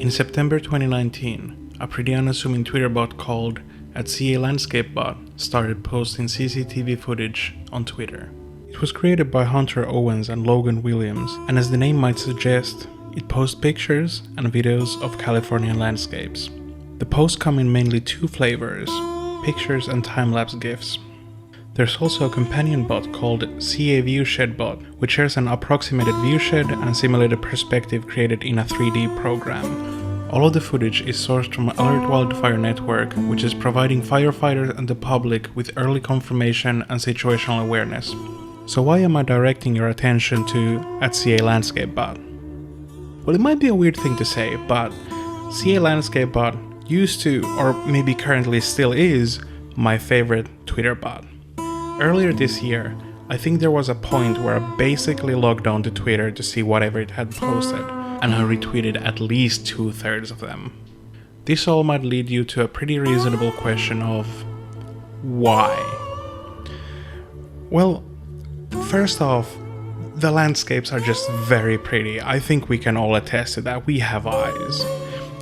In September 2019, a pretty unassuming Twitter bot called @CALandscapeBot started posting CCTV footage on Twitter. It was created by Hunter Owens and Logan Williams, and as the name might suggest, it posts pictures and videos of Californian landscapes. The posts come in mainly two flavors, pictures and time-lapse GIFs. There's also a companion bot called CA Viewshed bot, which shares an approximated viewshed and simulated perspective created in a 3D program. All of the footage is sourced from Alert Wildfire Network, which is providing firefighters and the public with early confirmation and situational awareness. So why am I directing your attention to @CALandscapeBot? Well, it might be a weird thing to say, but CALandscapeBot used to, or maybe currently still is, my favorite Twitter bot. Earlier this year, I think there was a point where I basically logged on to Twitter to see whatever it had posted, and I retweeted at least 2/3 of them. This all might lead you to a pretty reasonable question of why? Well, first off, the landscapes are just very pretty. I think we can all attest to that. We have eyes.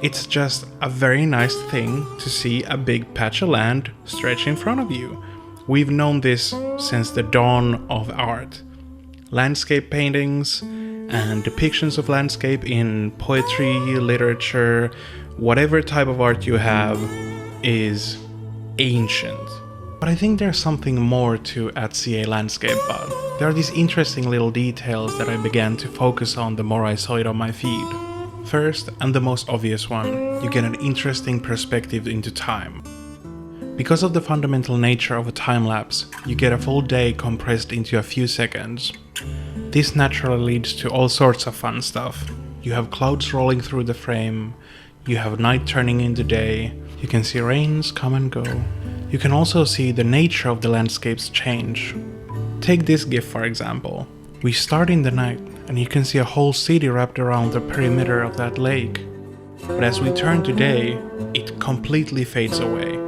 It's just a very nice thing to see a big patch of land stretch in front of you. We've known this since the dawn of art. Landscape paintings and depictions of landscape in poetry, literature, whatever type of art you have is ancient. But I think there's something more to @CALandscapeBot. There are these interesting little details that I began to focus on the more I saw it on my feed. First, and the most obvious one, you get an interesting perspective into time. Because of the fundamental nature of a time-lapse, you get a full day compressed into a few seconds. This naturally leads to all sorts of fun stuff. You have clouds rolling through the frame, you have night turning into day, you can see rains come and go. You can also see the nature of the landscapes change. Take this GIF for example. We start in the night and you can see a whole city wrapped around the perimeter of that lake. But as we turn to day, it completely fades away.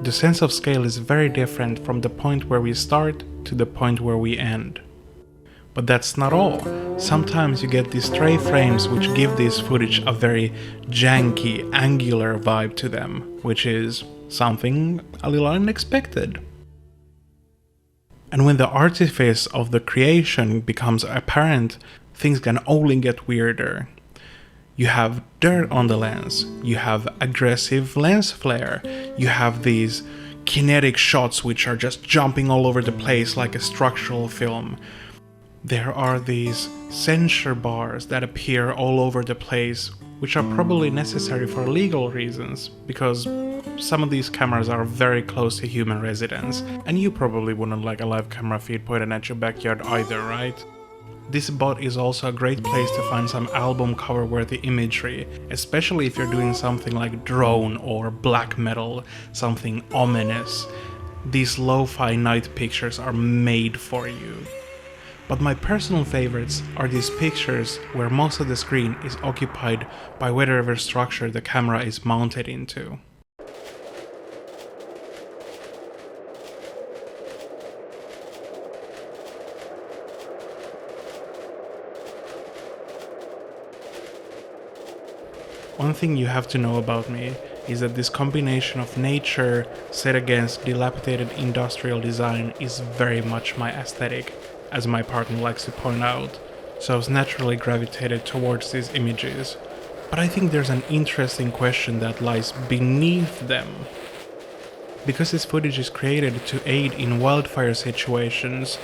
The sense of scale is very different from the point where we start to the point where we end. But that's not all. Sometimes you get these stray frames which give this footage a very janky, angular vibe to them, which is something a little unexpected. And when the artifice of the creation becomes apparent, things can only get weirder. You have dirt on the lens, you have aggressive lens flare, you have these kinetic shots which are just jumping all over the place like a structural film. There are these censor bars that appear all over the place, which are probably necessary for legal reasons, because some of these cameras are very close to human residence, and you probably wouldn't like a live camera feed pointed at your backyard either, right? This bot is also a great place to find some album cover worthy imagery, especially if you're doing something like drone or black metal, something ominous. These lo-fi night pictures are made for you. But my personal favorites are these pictures where most of the screen is occupied by whatever structure the camera is mounted into. One thing you have to know about me is that this combination of nature set against dilapidated industrial design is very much my aesthetic, as my partner likes to point out, so I was naturally gravitated towards these images. But I think there's an interesting question that lies beneath them. Because this footage is created to aid in wildfire situations,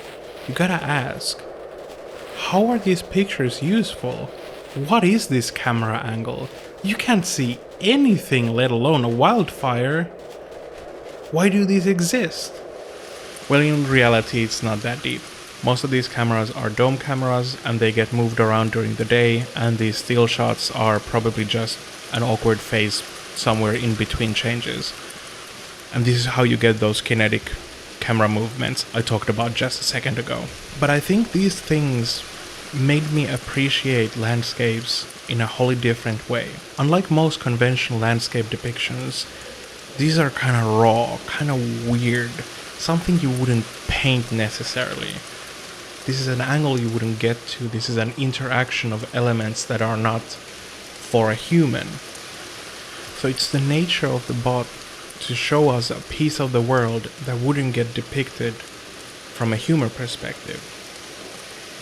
you gotta ask, how are these pictures useful? What is this camera angle? You can't see anything, let alone a wildfire. Why do these exist? Well, in reality, it's not that deep. Most of these cameras are dome cameras and they get moved around during the day, and these still shots are probably just an awkward phase somewhere in between changes. And this is how you get those kinetic camera movements I talked about just a second ago. But I think these things made me appreciate landscapes in a wholly different way. Unlike most conventional landscape depictions, these are kind of raw, kind of weird, something you wouldn't paint necessarily. This is an angle you wouldn't get to, this is an interaction of elements that are not for a human. So it's the nature of the bot to show us a piece of the world that wouldn't get depicted from a human perspective.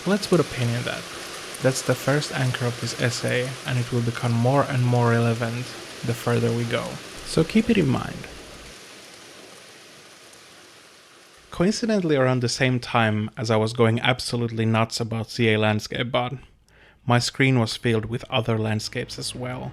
Let's put a pin in that. That's the first anchor of this essay, and it will become more and more relevant the further we go. So keep it in mind. Coincidentally, around the same time as I was going absolutely nuts about CA Landscape Bot, my screen was filled with other landscapes as well.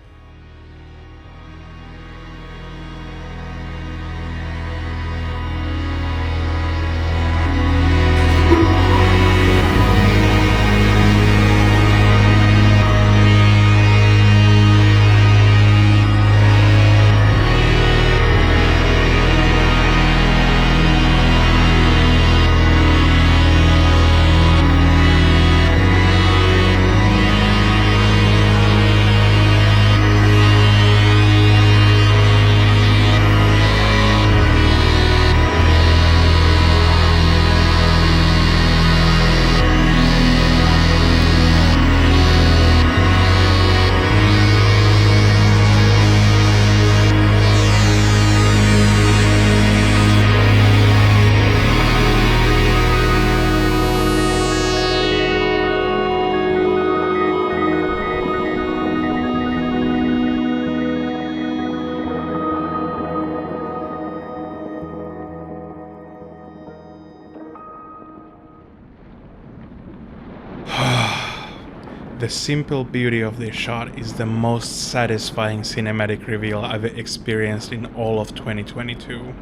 The simple beauty of this shot is the most satisfying cinematic reveal I've experienced in all of 2022.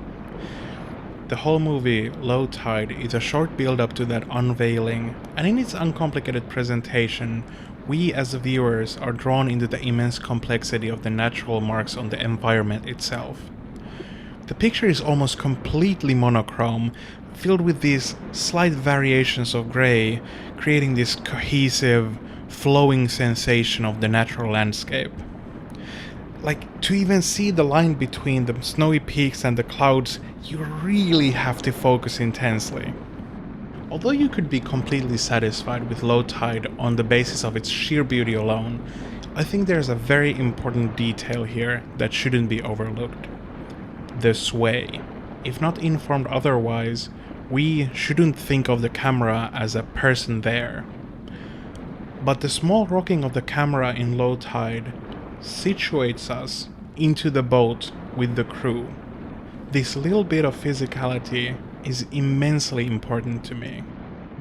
The whole movie, Low Tide, is a short build-up to that unveiling, and in its uncomplicated presentation, we as viewers are drawn into the immense complexity of the natural marks on the environment itself. The picture is almost completely monochrome, filled with these slight variations of grey, creating this cohesive, flowing sensation of the natural landscape. Like, to even see the line between the snowy peaks and the clouds, you really have to focus intensely. Although you could be completely satisfied with Low Tide on the basis of its sheer beauty alone, I think there's a very important detail here that shouldn't be overlooked. The sway. If not informed otherwise, we shouldn't think of the camera as a person there. But the small rocking of the camera in Low Tide situates us into the boat with the crew. This little bit of physicality is immensely important to me.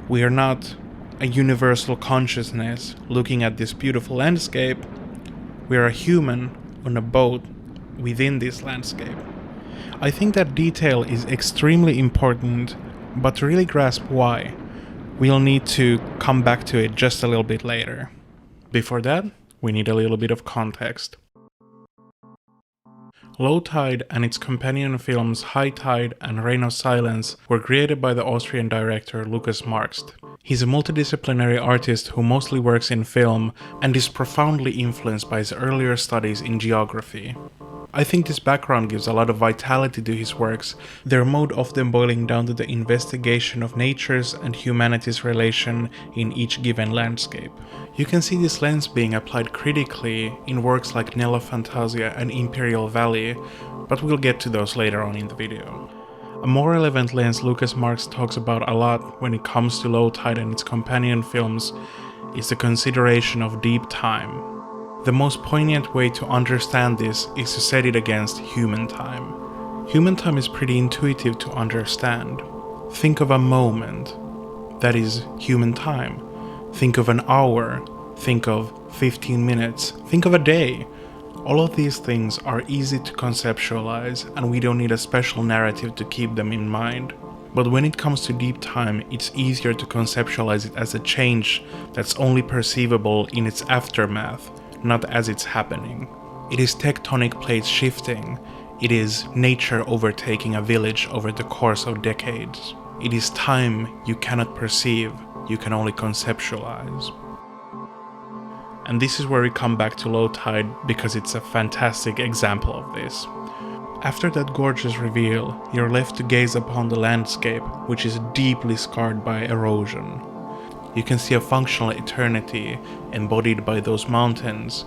We are not a universal consciousness looking at this beautiful landscape. We are a human on a boat within this landscape. I think that detail is extremely important, but to really grasp why, we'll need to come back to it just a little bit later. Before that, we need a little bit of context. Low Tide and its companion films High Tide and Reign of Silence were created by the Austrian director Lukas Marxt. He's a multidisciplinary artist who mostly works in film and is profoundly influenced by his earlier studies in geography. I think this background gives a lot of vitality to his works, their mode often boiling down to the investigation of nature's and humanity's relation in each given landscape. You can see this lens being applied critically in works like Nella Fantasia and Imperial Valley, but we'll get to those later on in the video. A more relevant lens Lukas Marxt talks about a lot when it comes to Low Tide and its companion films is the consideration of deep time. The most poignant way to understand this is to set it against human time. Human time is pretty intuitive to understand. Think of a moment. That is human time. Think of an hour. Think of 15 minutes. Think of a day. All of these things are easy to conceptualize, and we don't need a special narrative to keep them in mind. But when it comes to deep time, it's easier to conceptualize it as a change that's only perceivable in its aftermath, not as it's happening. It is tectonic plates shifting. It is nature overtaking a village over the course of decades. It is time you cannot perceive, you can only conceptualize. And this is where we come back to Low Tide because it's a fantastic example of this. After that gorgeous reveal, you're left to gaze upon the landscape, which is deeply scarred by erosion. You can see a functional eternity embodied by those mountains,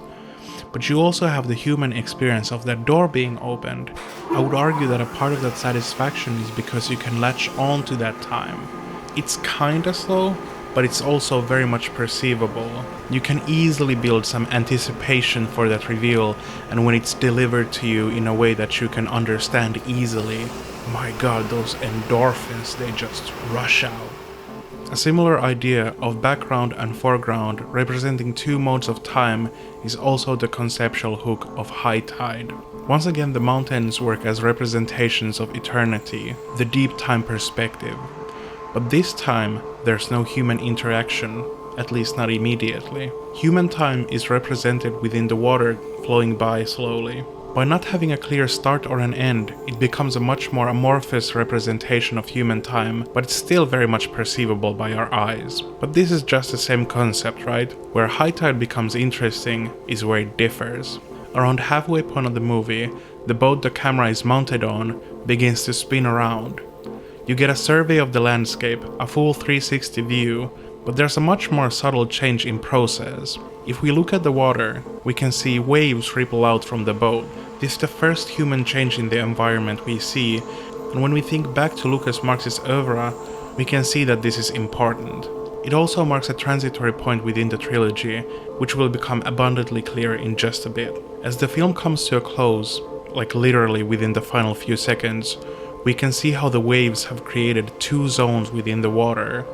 but you also have the human experience of that door being opened. I would argue that a part of that satisfaction is because you can latch on to that time. It's kinda slow, but it's also very much perceivable. You can easily build some anticipation for that reveal, and when it's delivered to you in a way that you can understand easily, my god, those endorphins, they just rush out. A similar idea of background and foreground representing two modes of time is also the conceptual hook of high tide. Once again, the mountains work as representations of eternity, the deep time perspective. But this time, there's no human interaction, at least not immediately. Human time is represented within the water flowing by slowly. By not having a clear start or an end, it becomes a much more amorphous representation of human time, but it's still very much perceivable by our eyes. But this is just the same concept, right? Where high tide becomes interesting is where it differs. Around halfway point of the movie, the boat the camera is mounted on begins to spin around. You get a survey of the landscape, a full 360 view, but there's a much more subtle change in process. If we look at the water, we can see waves ripple out from the boat. This is the first human change in the environment we see, and when we think back to Lukas Marxt's oeuvre, we can see that this is important. It also marks a transitory point within the trilogy, which will become abundantly clear in just a bit. As the film comes to a close, like literally within the final few seconds, we can see how the waves have created two zones within the water,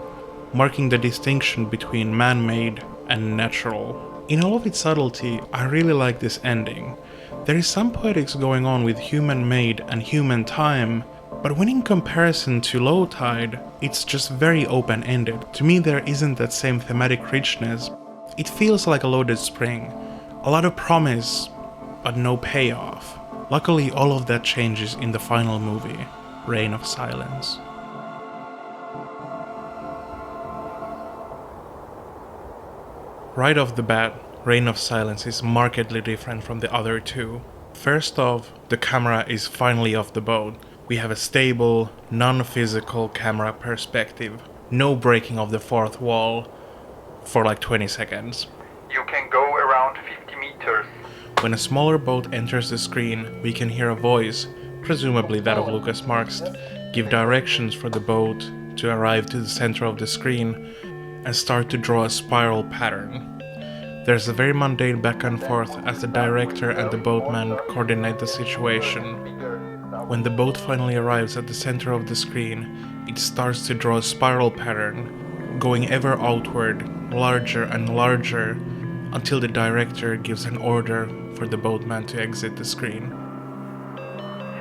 marking the distinction between man-made and natural. In all of its subtlety, I really like this ending. There is some poetics going on with human-made and human time, but when in comparison to low tide, it's just very open-ended. To me, there isn't that same thematic richness. It feels like a loaded spring. A lot of promise, but no payoff. Luckily, all of that changes in the final movie, Reign of Silence. Right off the bat, Reign of Silence is markedly different from the other two. First off, the camera is finally off the boat. We have a stable, non-physical camera perspective. No breaking of the fourth wall for like 20 seconds. You can go around 50 meters. When a smaller boat enters the screen, we can hear a voice, presumably that of Lukas Marxt, give directions for the boat to arrive to the center of the screen and start to draw a spiral pattern. There's a very mundane back and forth as the director and the boatman coordinate the situation. When the boat finally arrives at the center of the screen, it starts to draw a spiral pattern, going ever outward, larger and larger, until the director gives an order for the boatman to exit the screen.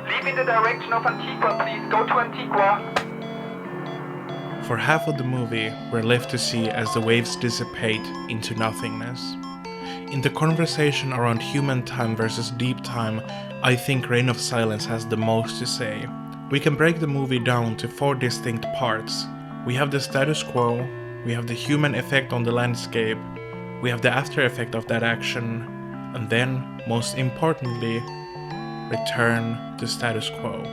Leave in the direction of Antigua, please. Go to Antigua. For half of the movie, we're left to see as the waves dissipate into nothingness. In the conversation around human time versus deep time, I think Reign of Silence has the most to say. We can break the movie down to 4 distinct parts. We have the status quo, we have the human effect on the landscape, we have the after effect of that action, and then, most importantly, return to status quo.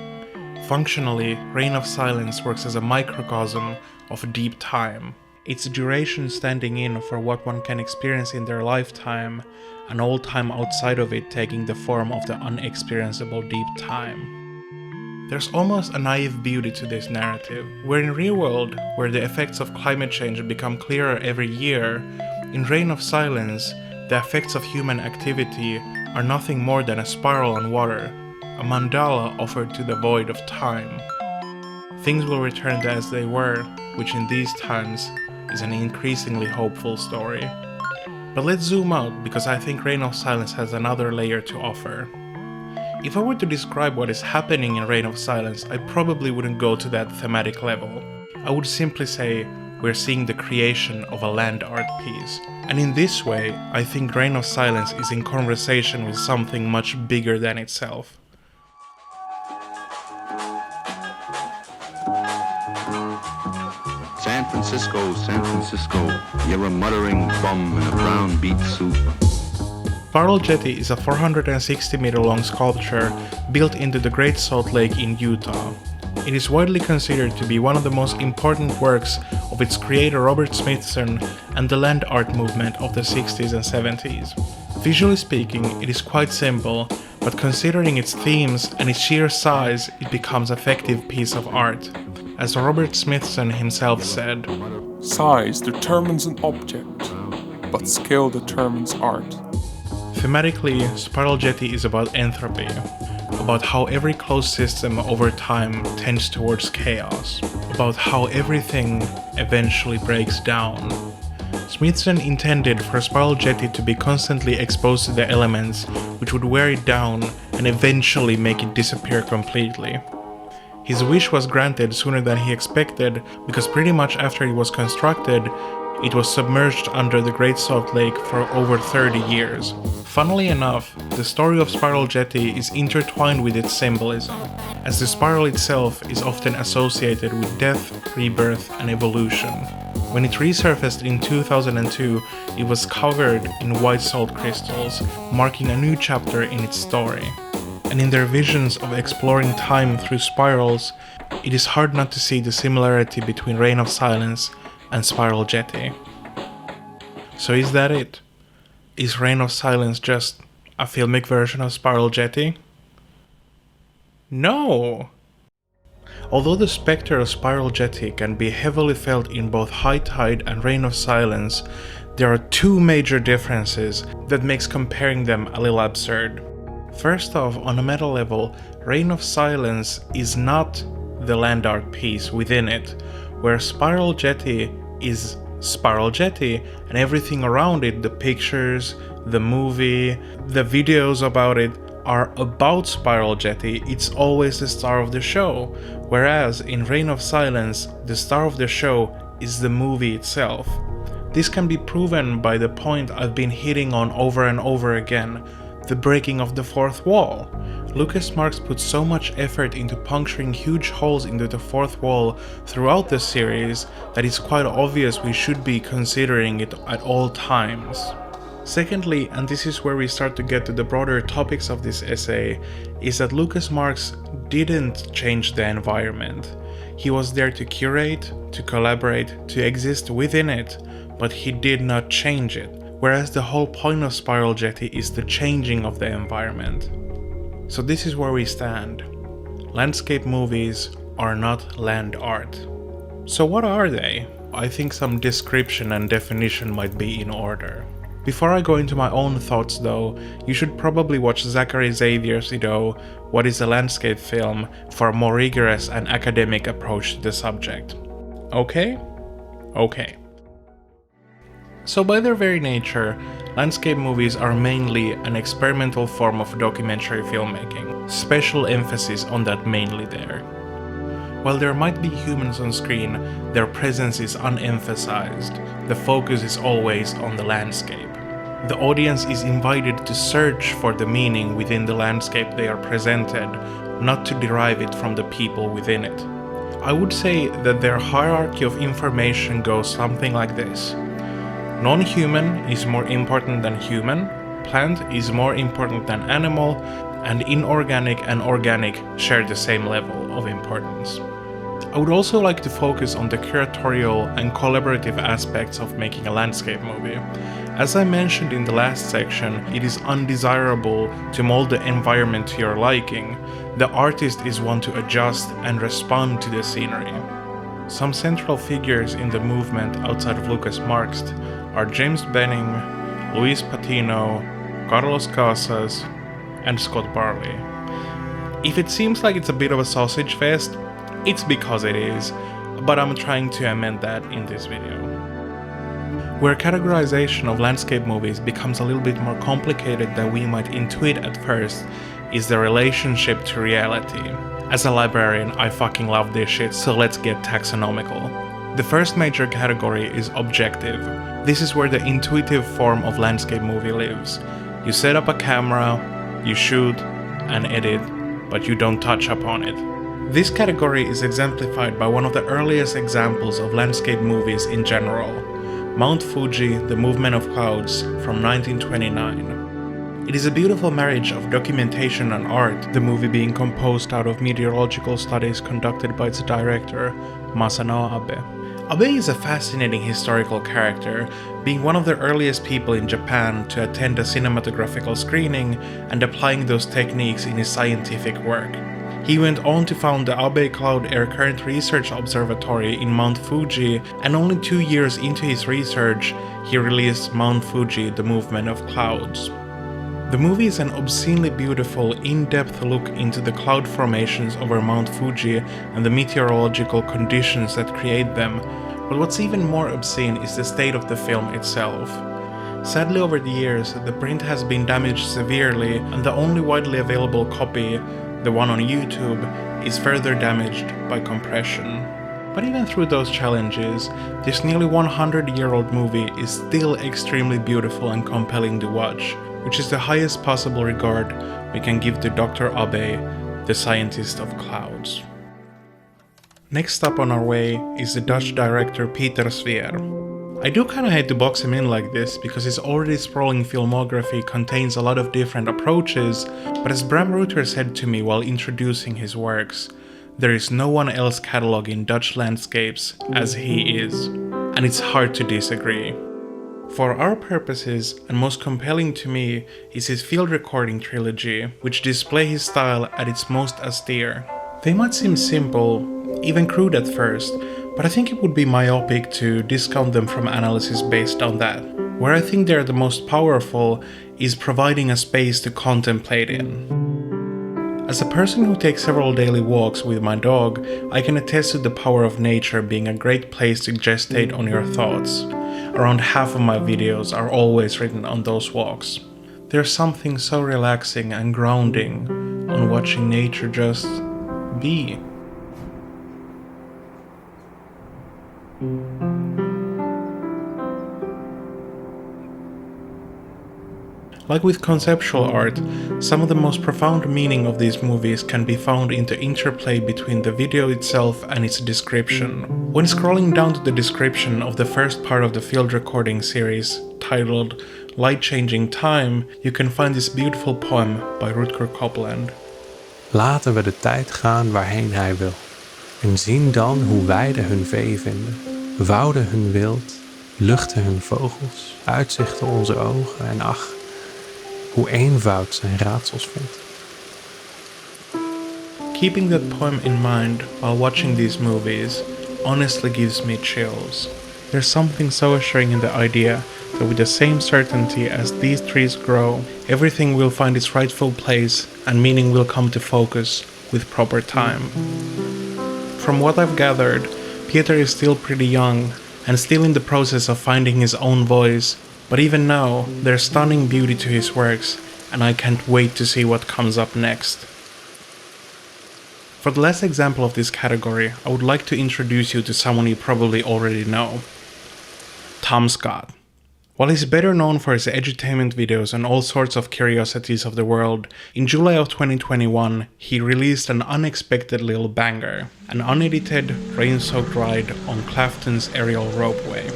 Functionally, Reign of Silence works as a microcosm of deep time, its duration standing in for what one can experience in their lifetime, and all time outside of it taking the form of the unexperienceable deep time. There's almost a naive beauty to this narrative, where in real world, where the effects of climate change become clearer every year, in Reign of Silence, the effects of human activity are nothing more than a spiral on water, a mandala offered to the void of time. Things will return to as they were, which in these times is an increasingly hopeful story. But let's zoom out, because I think Reign of Silence has another layer to offer. If I were to describe what is happening in Reign of Silence, I probably wouldn't go to that thematic level. I would simply say we're seeing the creation of a land art piece. And in this way, I think Reign of Silence is in conversation with something much bigger than itself. San Francisco, you're a muttering bum in a brown beet soup. Barrel Jetty is a 460-meter long sculpture built into the Great Salt Lake in Utah. It is widely considered to be one of the most important works of its creator Robert Smithson and the land art movement of the 60s and 70s. Visually speaking, it is quite simple, but considering its themes and its sheer size, it becomes an effective piece of art. As Robert Smithson himself said, "Size determines an object, but scale determines art." Thematically, Spiral Jetty is about entropy, about how every closed system over time tends towards chaos, about how everything eventually breaks down. Smithson intended for Spiral Jetty to be constantly exposed to the elements which would wear it down and eventually make it disappear completely. His wish was granted sooner than he expected, because pretty much after it was constructed, it was submerged under the Great Salt Lake for over 30 years. Funnily enough, the story of Spiral Jetty is intertwined with its symbolism, as the spiral itself is often associated with death, rebirth, and evolution. When it resurfaced in 2002, it was covered in white salt crystals, marking a new chapter in its story. And in their visions of exploring time through spirals, it is hard not to see the similarity between Reign of Silence and Spiral Jetty. So is that it? Is Reign of Silence just a filmic version of Spiral Jetty? No! Although the spectre of Spiral Jetty can be heavily felt in both High Tide and Reign of Silence, there are two major differences that makes comparing them a little absurd. First off, on a meta level, Reign of Silence is not the land art piece within it, where Spiral Jetty is Spiral Jetty and everything around it, the pictures, the movie, the videos about it, are about Spiral Jetty. It's always the star of the show, whereas in Reign of Silence, the star of the show is the movie itself. This can be proven by the point I've been hitting on over and over again, the breaking of the fourth wall. Lukas Marxt put so much effort into puncturing huge holes into the fourth wall throughout the series that it's quite obvious we should be considering it at all times. Secondly, and this is where we start to get to the broader topics of this essay, is that Lukas Marxt didn't change the environment. He was there to curate, to collaborate, to exist within it, but he did not change it. Whereas the whole point of Spiral Jetty is the changing of the environment. So this is where we stand. Landscape movies are not land art. So what are they? I think some description and definition might be in order. Before I go into my own thoughts though, you should probably watch Zachary Xavier's What is a Landscape Film for a more rigorous and academic approach to the subject. Okay? Okay. So by their very nature, landscape movies are mainly an experimental form of documentary filmmaking, special emphasis on that mainly there. While there might be humans on screen, their presence is unemphasized, the focus is always on the landscape. The audience is invited to search for the meaning within the landscape they are presented, not to derive it from the people within it. I would say that their hierarchy of information goes something like this. Non-human is more important than human, plant is more important than animal, and inorganic and organic share the same level of importance. I would also like to focus on the curatorial and collaborative aspects of making a landscape movie. As I mentioned in the last section, it is undesirable to mold the environment to your liking. The artist is one to adjust and respond to the scenery. Some central figures in the movement outside of Lukas Marxt are James Benning, Luis Patiño, Carlos Casas, and Scott Barley. If it seems like it's a bit of a sausage fest, it's because it is, but I'm trying to amend that in this video. Where categorization of landscape movies becomes a little bit more complicated than we might intuit at first is the relationship to reality. As a librarian, I fucking love this shit, so let's get taxonomical. The first major category is objective. This is where the intuitive form of landscape movie lives. You set up a camera, you shoot and edit, but you don't touch upon it. This category is exemplified by one of the earliest examples of landscape movies in general, Mount Fuji, The Movement of Clouds from 1929. It is a beautiful marriage of documentation and art, the movie being composed out of meteorological studies conducted by its director, Masano Abe. Abe is a fascinating historical character, being one of the earliest people in Japan to attend a cinematographical screening and applying those techniques in his scientific work. He went on to found the Abe Cloud Air Current Research Observatory in Mount Fuji, and only 2 years into his research, he released Mount Fuji, The Movement of Clouds. The movie is an obscenely beautiful, in-depth look into the cloud formations over Mount Fuji and the meteorological conditions that create them, but what's even more obscene is the state of the film itself. Sadly, over the years, the print has been damaged severely, and the only widely available copy, the one on YouTube, is further damaged by compression. But even through those challenges, this nearly 100-year-old movie is still extremely beautiful and compelling to watch, which is the highest possible regard we can give to Dr. Abe, the scientist of clouds. Next up on our way is the Dutch director Pieter Swier. I do kinda hate to box him in like this because his already sprawling filmography contains a lot of different approaches, but as Bram Reuter said to me while introducing his works, there is no one else cataloging Dutch landscapes as he is, and it's hard to disagree. For our purposes, and most compelling to me, is his field recording trilogy, which display his style at its most austere. They might seem simple, even crude at first, but I think it would be myopic to discount them from analysis based on that. Where I think they're the most powerful is providing a space to contemplate in. As a person who takes several daily walks with my dog, I can attest to the power of nature being a great place to gestate on your thoughts. Around half of my videos are always written on those walks. There's something so relaxing and grounding on watching nature just be. Like with conceptual art, some of the most profound meaning of these movies can be found in the interplay between the video itself and its description. When scrolling down to the description of the first part of the field recording series, titled Light Changing Time, you can find this beautiful poem by Rutger Copeland. Laten we de tijd gaan waarheen hij wil. En zien dan hoe weiden hun vee vinden, wouden hun wild, luchten hun vogels, uitzichten onze ogen en ach, hoe eenvoud zijn raadsels vindt. Keeping that poem in mind while watching these movies honestly gives me chills. There's something so assuring in the idea that with the same certainty as these trees grow, everything will find its rightful place and meaning will come to focus with proper time. From what I've gathered, Pieter is still pretty young and still in the process of finding his own voice, but even now, there's stunning beauty to his works, and I can't wait to see what comes up next. For the last example of this category, I would like to introduce you to someone you probably already know. Tom Scott. While he's better known for his edutainment videos and all sorts of curiosities of the world, in July of 2021, he released an unexpected little banger, an unedited, rain-soaked ride on Clafton's aerial ropeway.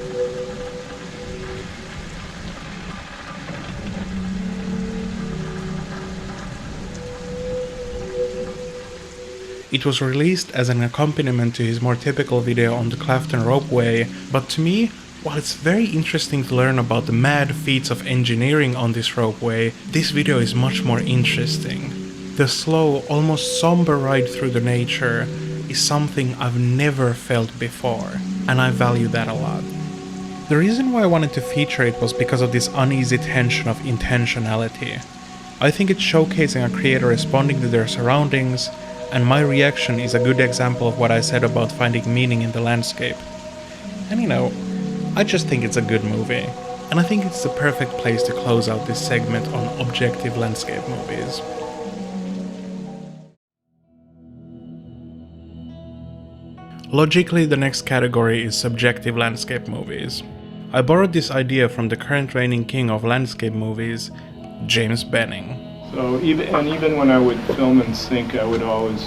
It was released as an accompaniment to his more typical video on the Clafton ropeway, but to me, while it's very interesting to learn about the mad feats of engineering on this ropeway, this video is much more interesting. The slow, almost somber ride through the nature is something I've never felt before, and I value that a lot. The reason why I wanted to feature it was because of this uneasy tension of intentionality. I think it's showcasing a creator responding to their surroundings, and my reaction is a good example of what I said about finding meaning in the landscape. And you know, I just think it's a good movie, and I think it's the perfect place to close out this segment on objective landscape movies. Logically, the next category is subjective landscape movies. I borrowed this idea from the current reigning king of landscape movies, James Benning. So even when I would film in sync, I would always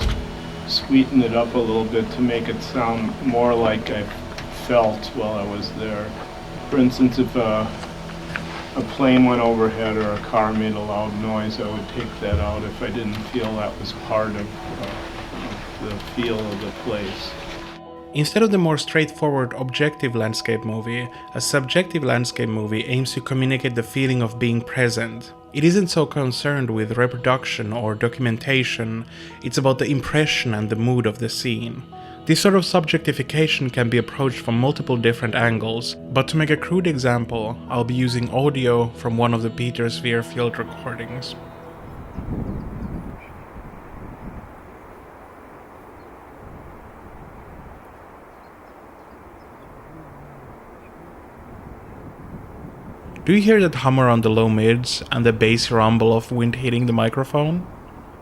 sweeten it up a little bit to make it sound more like I felt while I was there. For instance, if a plane went overhead or a car made a loud noise, I would take that out if I didn't feel that was part of the feel of the place. Instead of the more straightforward objective landscape movie, a subjective landscape movie aims to communicate the feeling of being present. It isn't so concerned with reproduction or documentation, it's about the impression and the mood of the scene. This sort of subjectification can be approached from multiple different angles, but to make a crude example, I'll be using audio from one of the Pieter Swier field recordings. Do you hear that hum around the low mids and the bass rumble of wind hitting the microphone?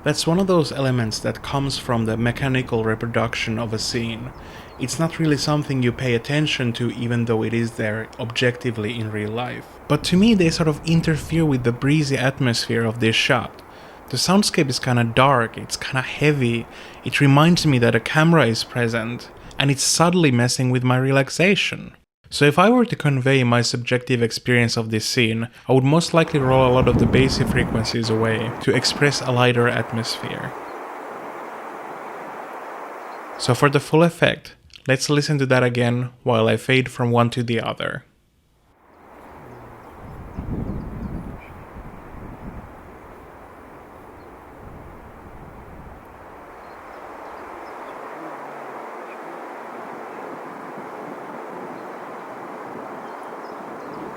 That's one of those elements that comes from the mechanical reproduction of a scene. It's not really something you pay attention to even though it is there objectively in real life. But to me they sort of interfere with the breezy atmosphere of this shot. The soundscape is kinda dark, it's kinda heavy, it reminds me that a camera is present, and it's subtly messing with my relaxation. So if I were to convey my subjective experience of this scene, I would most likely roll a lot of the bassy frequencies away to express a lighter atmosphere. So for the full effect, let's listen to that again while I fade from one to the other.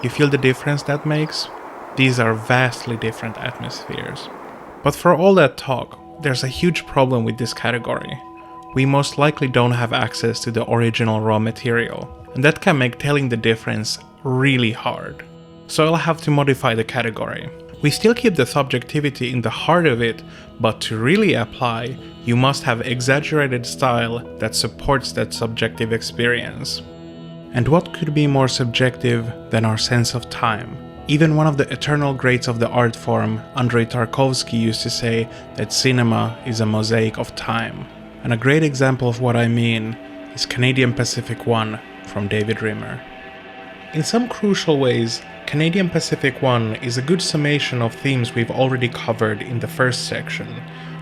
You feel the difference that makes? These are vastly different atmospheres. But for all that talk, there's a huge problem with this category. We most likely don't have access to the original raw material, and that can make telling the difference really hard. So I'll have to modify the category. We still keep the subjectivity in the heart of it, but to really apply, you must have exaggerated style that supports that subjective experience. And what could be more subjective than our sense of time? Even one of the eternal greats of the art form, Andrei Tarkovsky, used to say that cinema is a mosaic of time. And a great example of what I mean is Canadian Pacific 1 from David Rimmer. In some crucial ways, Canadian Pacific 1 is a good summation of themes we've already covered in the first section.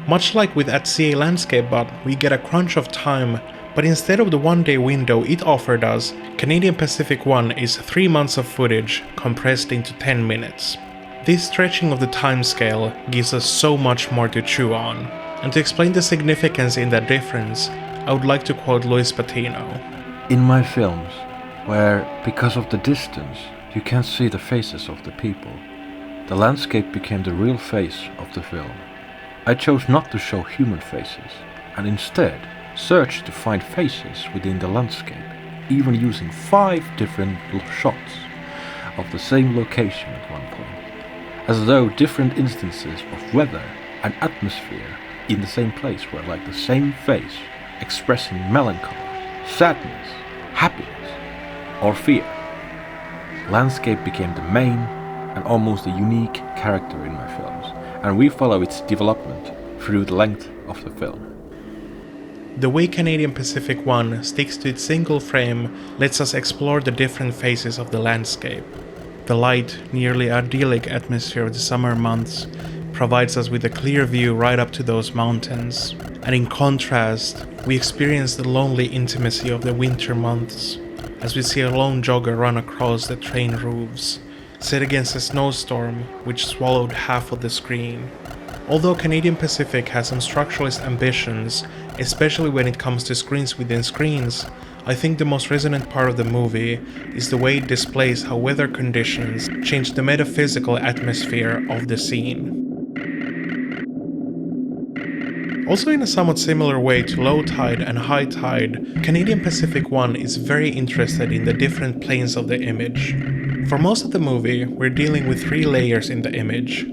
Much like with At Sea Landscape But, we get a crunch of time, but instead of the one-day window it offered us, Canadian Pacific 1 is 3 months of footage compressed into 10 minutes. This stretching of the timescale gives us so much more to chew on. And to explain the significance in that difference, I would like to quote Lois Patiño. In my films, where, because of the distance, you can't see the faces of the people, the landscape became the real face of the film. I chose not to show human faces, and instead searched to find faces within the landscape, even using 5 different shots of the same location at one point, as though different instances of weather and atmosphere in the same place were like the same face, expressing melancholy, sadness, happiness, or fear. Landscape became the main and almost a unique character in my films, and we follow its development through the length of the film. The way Canadian Pacific 1 sticks to its single frame lets us explore the different phases of the landscape. The light, nearly idyllic atmosphere of the summer months provides us with a clear view right up to those mountains, and in contrast, we experience the lonely intimacy of the winter months as we see a lone jogger run across the train roofs, set against a snowstorm which swallowed half of the screen. Although Canadian Pacific has some structuralist ambitions, especially when it comes to screens within screens, I think the most resonant part of the movie is the way it displays how weather conditions change the metaphysical atmosphere of the scene. Also in a somewhat similar way to low tide and high tide, Canadian Pacific 1 is very interested in the different planes of the image. For most of the movie, we're dealing with 3 layers in the image.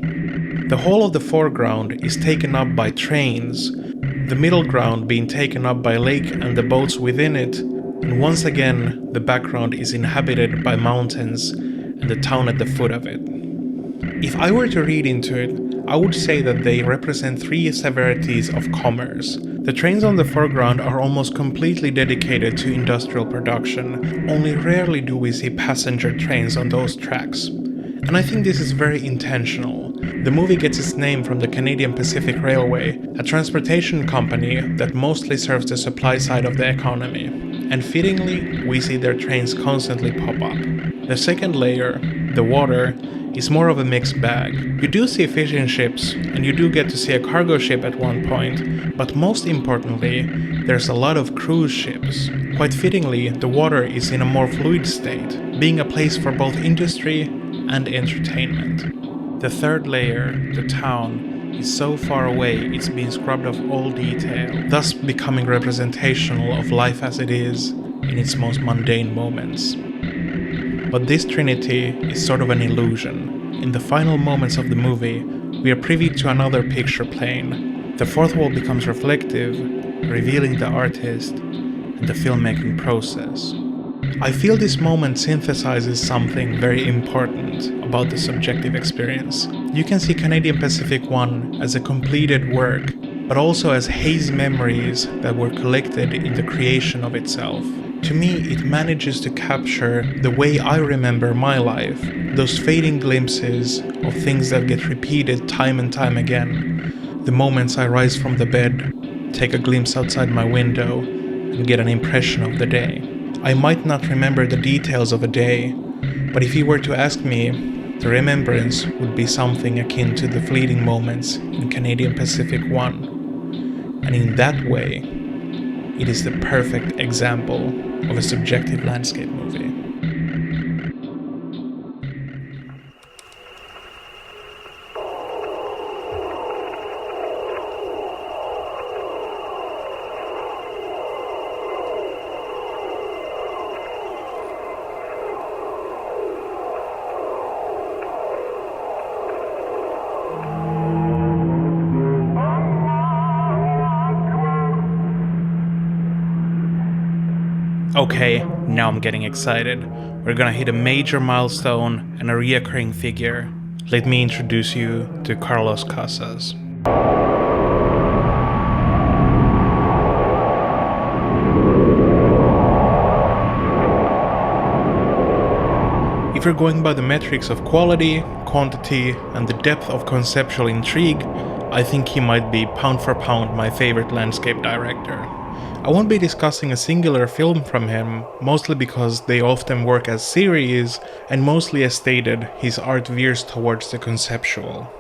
The whole of the foreground is taken up by trains, the middle ground being taken up by lake and the boats within it, and once again the background is inhabited by mountains and the town at the foot of it. If I were to read into it, I would say that they represent 3 severities of commerce. The trains on the foreground are almost completely dedicated to industrial production, only rarely do we see passenger trains on those tracks. And I think this is very intentional. The movie gets its name from the Canadian Pacific Railway, a transportation company that mostly serves the supply side of the economy. and fittingly, we see their trains constantly pop up. The second layer, the water, is more of a mixed bag. You do see fishing ships, and you do get to see a cargo ship at one point, but most importantly, there's a lot of cruise ships. Quite fittingly, the water is in a more fluid state, being a place for both industry and entertainment. The third layer, the town, is so far away it's been scrubbed of all detail, thus becoming representational of life as it is in its most mundane moments. But this trinity is sort of an illusion. In the final moments of the movie, we are privy to another picture plane. The fourth wall becomes reflective, revealing the artist and the filmmaking process. I feel this moment synthesizes something very important about the subjective experience. You can see Canadian Pacific 1 as a completed work, but also as hazy memories that were collected in the creation of itself. To me, it manages to capture the way I remember my life, those fading glimpses of things that get repeated time and time again. The moments I rise from the bed, take a glimpse outside my window, and get an impression of the day. I might not remember the details of a day, but if you were to ask me, the remembrance would be something akin to the fleeting moments in Canadian Pacific 1. And in that way, it is the perfect example of a subjective landscape movie. Okay, now I'm getting excited. We're gonna hit a major milestone and a reoccurring figure. Let me introduce you to Carlos Casas. If you're going by the metrics of quality, quantity, and the depth of conceptual intrigue, I think he might be pound for pound my favorite landscape director. I won't be discussing a singular film from him, mostly because they often work as series, and mostly as stated, his art veers towards the conceptual.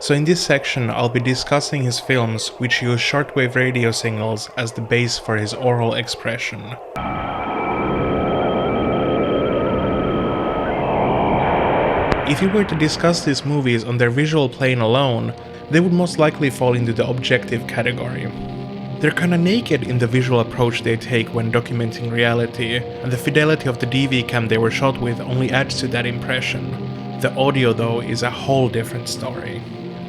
So in this section, I'll be discussing his films which use shortwave radio signals as the base for his oral expression. If you were to discuss these movies on their visual plane alone, they would most likely fall into the objective category. They're kinda naked in the visual approach they take when documenting reality, and the fidelity of the DV cam they were shot with only adds to that impression. The audio though is a whole different story.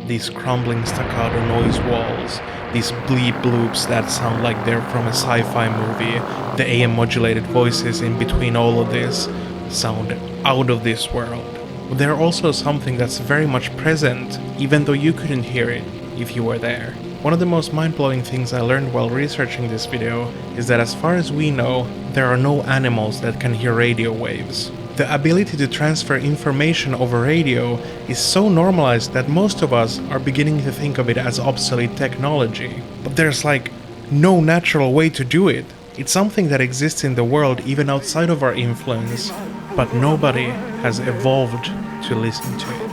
These crumbling staccato noise walls, these bleep bloops that sound like they're from a sci-fi movie, the AM modulated voices in between all of this sound out of this world. But they're also something that's very much present, even though you couldn't hear it if you were there. One of the most mind-blowing things I learned while researching this video is that as far as we know, there are no animals that can hear radio waves. The ability to transfer information over radio is so normalized that most of us are beginning to think of it as obsolete technology. But there's like no natural way to do it. It's something that exists in the world even outside of our influence, but nobody has evolved to listen to it.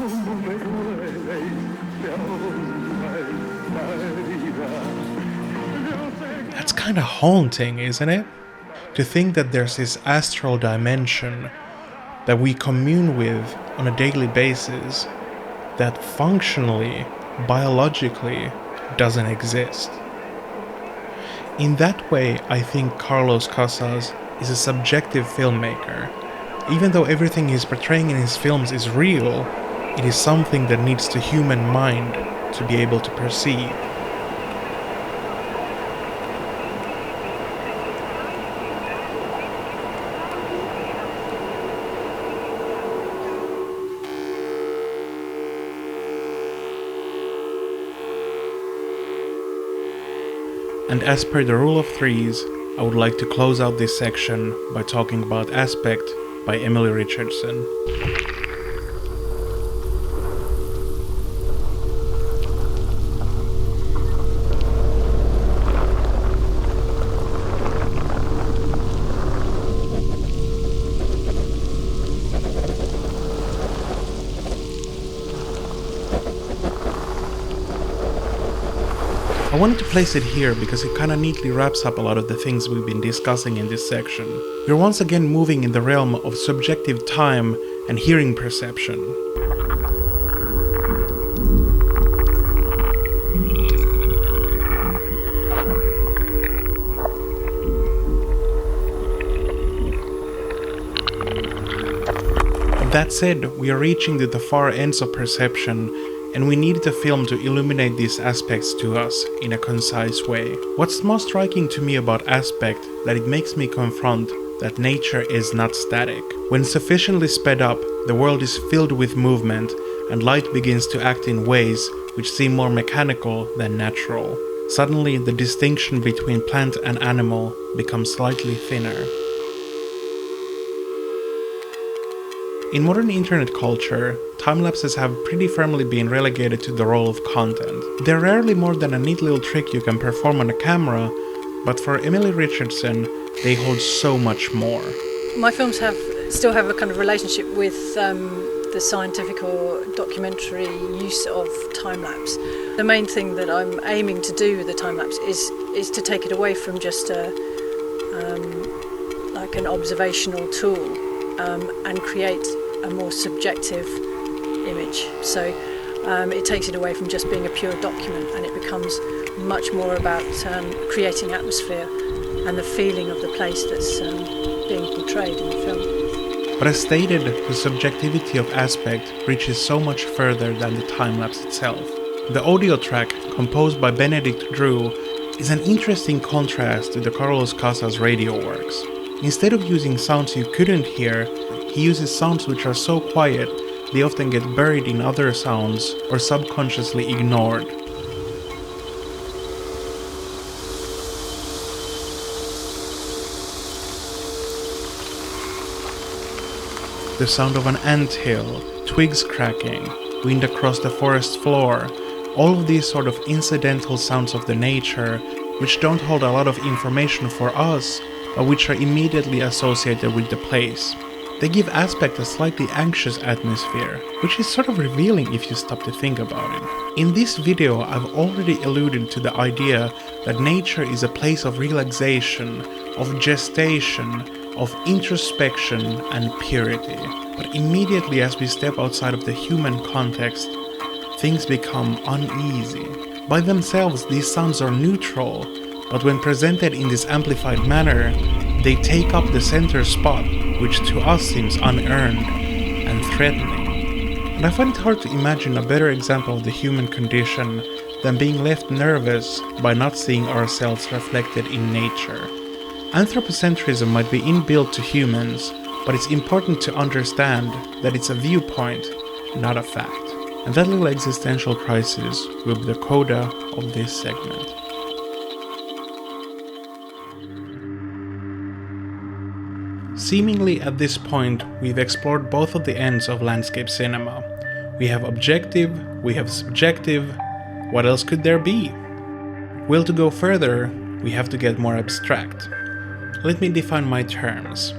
That's kind of haunting, isn't it? To think that there's this astral dimension that we commune with on a daily basis that functionally, biologically, doesn't exist. In that way, I think Carlos Casas is a subjective filmmaker. Even though everything he's portraying in his films is real, it is something that needs the human mind to be able to perceive. And as per the rule of threes, I would like to close out this section by talking about Aspect by Emily Richardson. wanted to place it here because it kinda neatly wraps up a lot of the things we've been discussing in this section. We're once again moving in the realm of subjective time and hearing perception. That said, we are reaching to the far ends of perception, and we need the film to illuminate these aspects to us in a concise way. What's most striking to me about Aspect, that it makes me confront that nature is not static. When sufficiently sped up, the world is filled with movement, and light begins to act in ways which seem more mechanical than natural. Suddenly, the distinction between plant and animal becomes slightly thinner. In modern internet culture, time-lapses have pretty firmly been relegated to the role of content. They're rarely more than a neat little trick you can perform on a camera, but for Emily Richardson, they hold so much more. My films still have a kind of relationship with the scientific or documentary use of time-lapse. The main thing that I'm aiming to do with the time-lapse is to take it away from just like an observational tool and create a more subjective image. So it takes it away from just being a pure document, and it becomes much more about creating atmosphere and the feeling of the place that's being portrayed in the film. But as stated, the subjectivity of Aspect reaches so much further than the time-lapse itself. The audio track, composed by Benedict Drew, is an interesting contrast to the Carlos Casas radio works. Instead of using sounds you couldn't hear, he uses sounds which are so quiet they often get buried in other sounds or subconsciously ignored. The sound of an anthill, twigs cracking, wind across the forest floor, all of these sort of incidental sounds of the nature which don't hold a lot of information for us, but which are immediately associated with the place. They give Aspect a slightly anxious atmosphere, which is sort of revealing if you stop to think about it. In this video, I've already alluded to the idea that nature is a place of relaxation, of gestation, of introspection and purity. But immediately as we step outside of the human context, things become uneasy. By themselves, these sounds are neutral, but when presented in this amplified manner, they take up the center spot, which to us seems unearned and threatening. And I find it hard to imagine a better example of the human condition than being left nervous by not seeing ourselves reflected in nature. Anthropocentrism might be inbuilt to humans, but it's important to understand that it's a viewpoint, not a fact. And that little existential crisis will be the coda of this segment. Seemingly at this point, we've explored both of the ends of landscape cinema. We have objective, we have subjective, what else could there be? Well, to go further, we have to get more abstract. Let me define my terms.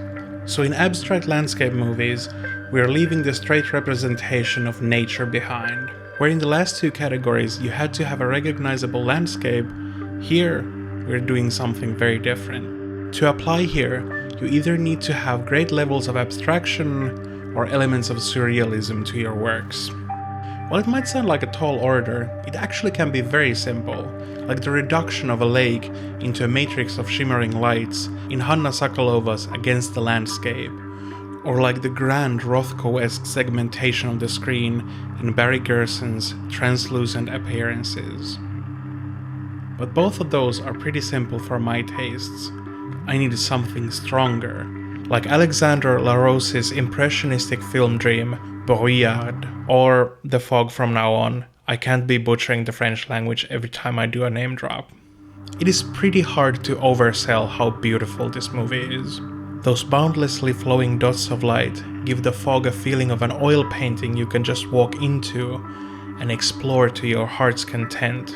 So in abstract landscape movies, we are leaving the straight representation of nature behind. Where in the last two categories you had to have a recognizable landscape, here we're doing something very different. To apply here, you either need to have great levels of abstraction or elements of surrealism to your works. While it might sound like a tall order, it actually can be very simple, like the reduction of a lake into a matrix of shimmering lights in Hanna Sokolova's Against the Landscape, or like the grand Rothko-esque segmentation of the screen in Barry Gerson's Translucent Appearances. But both of those are pretty simple for my tastes. I needed something stronger, like Alexandre Larosse's impressionistic film dream, Brouillard, or The Fog from now on. I can't be butchering the French language every time I do a name drop. It is pretty hard to oversell how beautiful this movie is. Those boundlessly flowing dots of light give the fog a feeling of an oil painting you can just walk into and explore to your heart's content.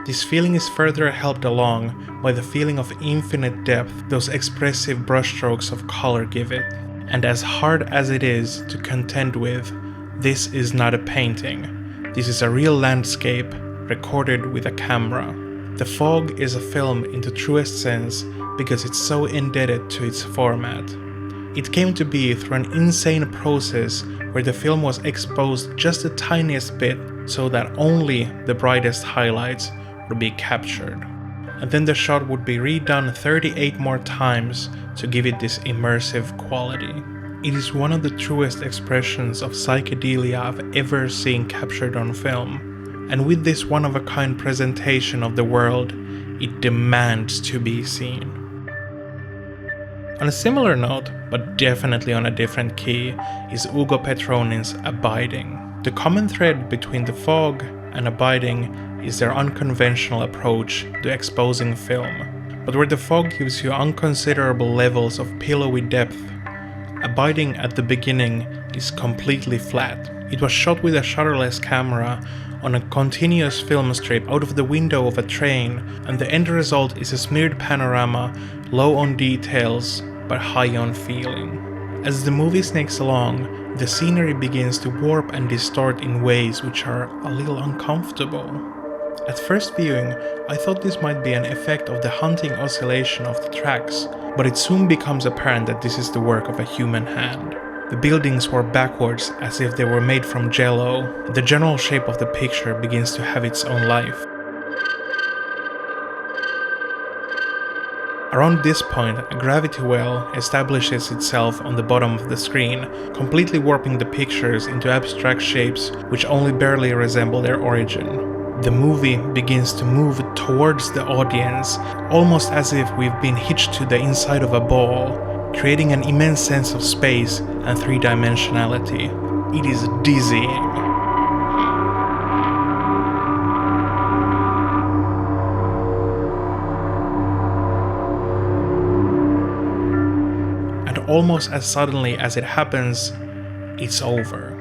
This feeling is further helped along by the feeling of infinite depth those expressive brushstrokes of color give it. And as hard as it is to contend with, this is not a painting. This is a real landscape recorded with a camera. The Fog is a film in the truest sense because it's so indebted to its format. It came to be through an insane process where the film was exposed just the tiniest bit so that only the brightest highlights would be captured. And then the shot would be redone 38 more times to give it this immersive quality. It is one of the truest expressions of psychedelia I've ever seen captured on film, and with this one-of-a-kind presentation of the world, it demands to be seen. On a similar note, but definitely on a different key, is Ugo Petronin's Abiding. The common thread between The Fog and Abiding is their unconventional approach to exposing film, but where The Fog gives you unconsiderable levels of pillowy depth, Abiding at the beginning is completely flat. It was shot with a shutterless camera on a continuous film strip out of the window of a train, and the end result is a smeared panorama, low on details but high on feeling. As the movie sneaks along, the scenery begins to warp and distort in ways which are a little uncomfortable. At first viewing, I thought this might be an effect of the hunting oscillation of the tracks, but it soon becomes apparent that this is the work of a human hand. The buildings warp backwards as if they were made from jello. The general shape of the picture begins to have its own life. Around this point, a gravity well establishes itself on the bottom of the screen, completely warping the pictures into abstract shapes which only barely resemble their origin. The movie begins to move towards the audience, almost as if we've been hitched to the inside of a ball, creating an immense sense of space and three-dimensionality. It is dizzying. And almost as suddenly as it happens, it's over.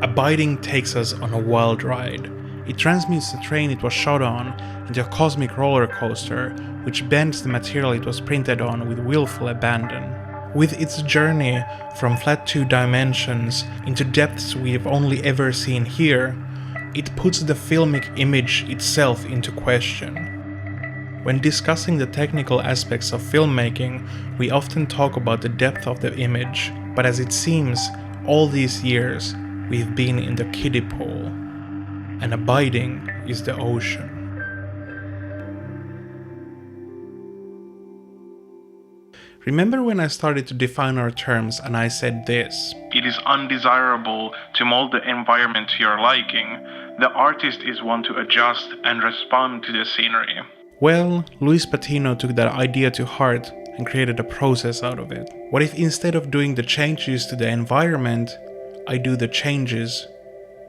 Abiding takes us on a wild ride. It transmutes the train it was shot on into a cosmic roller coaster, which bends the material it was printed on with willful abandon. With its journey from flat 2 dimensions into depths we've only ever seen here, it puts the filmic image itself into question. When discussing the technical aspects of filmmaking, we often talk about the depth of the image, but as it seems, all these years we've been in the kiddie pool. And Abiding is the ocean. Remember when I started to define our terms and I said this: it is undesirable to mold the environment to your liking. The artist is one to adjust and respond to the scenery. Well, Luis Patiño took that idea to heart and created a process out of it. What if instead of doing the changes to the environment, I do the changes